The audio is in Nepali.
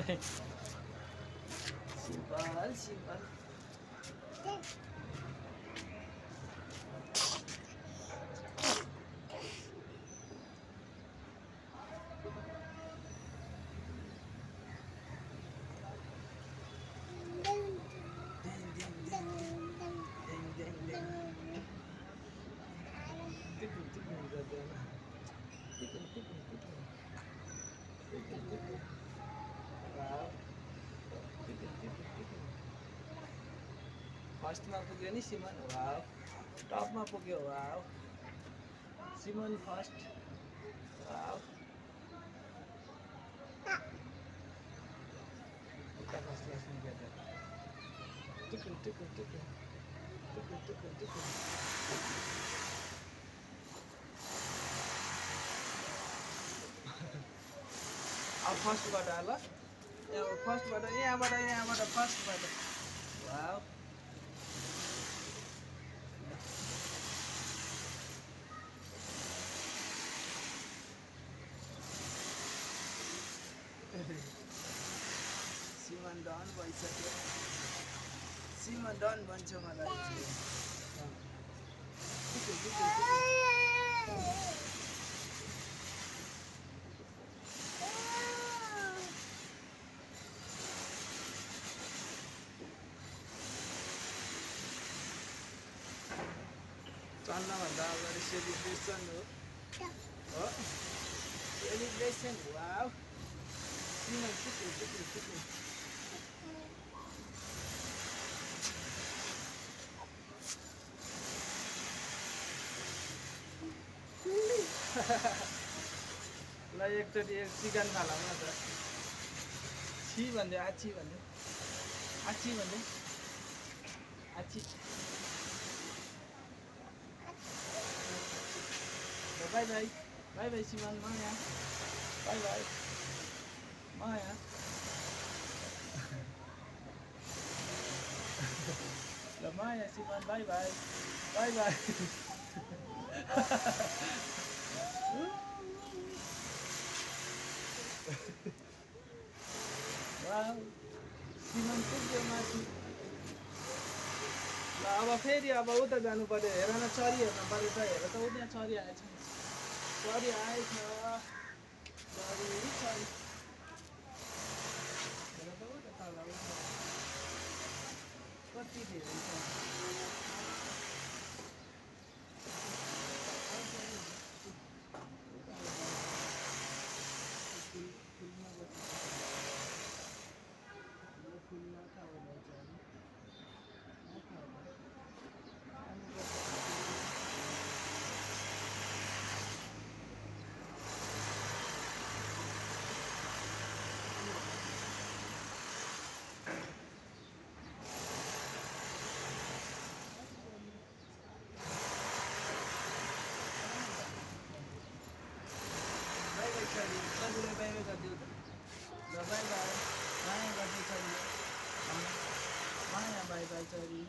Simple, simple. Ding, ding, ding. Ding, ding, ding. Tikun, tikun, gagana. Tikun, tikun, tikun. Tikun, tikun. Wow. Tikun, tikun, tikun. फर्स्टमा पुग्यो नि सिमन, वाव। टपमा पुग्यो, वाव। सिमन फर्स्ट, वाव। उता फर्स्ट क्लासमा गएर टुकुन टुकुन टुकुन टुकुन टुकुन टुकुन। अब फर्स्टबाट ल, फर्स्टबाट यहाँबाट फर्स्टबाट, वाव। सिमन डन भइसक्यो, सिमन डन भन्छ मलाई। चल्नभन्दा अगाडि सेलिब्रेसन हो, सेलिब्रेसन, वाव। सिमन टुकुर टुकुर टुकुर। ल एकचोटि चिकन थालामा त छि भन्दै आची भन्दै आची भन्दै आची। Bye bye bye bye Simon, Maya bye bye Maya. ल Maya Simon, bye bye bye bye. Wow, Simon पुग्यो माथि। ल अब फेरि अब उता जानु पर्यो, हेर न चरी हेर्नु पर्यो त, हेर त उता चरी आएछ, चरी आएछ, चरी चरी। हेर त उता तल कति धेरै छ। फुलमा कहाँ होला चाहिँ बाई बाई चरी, चरीलाई बाई बाई गरिदिऊ त। ल बाई बाई, माया गर्दै चरी, माया बाई बाई चरी।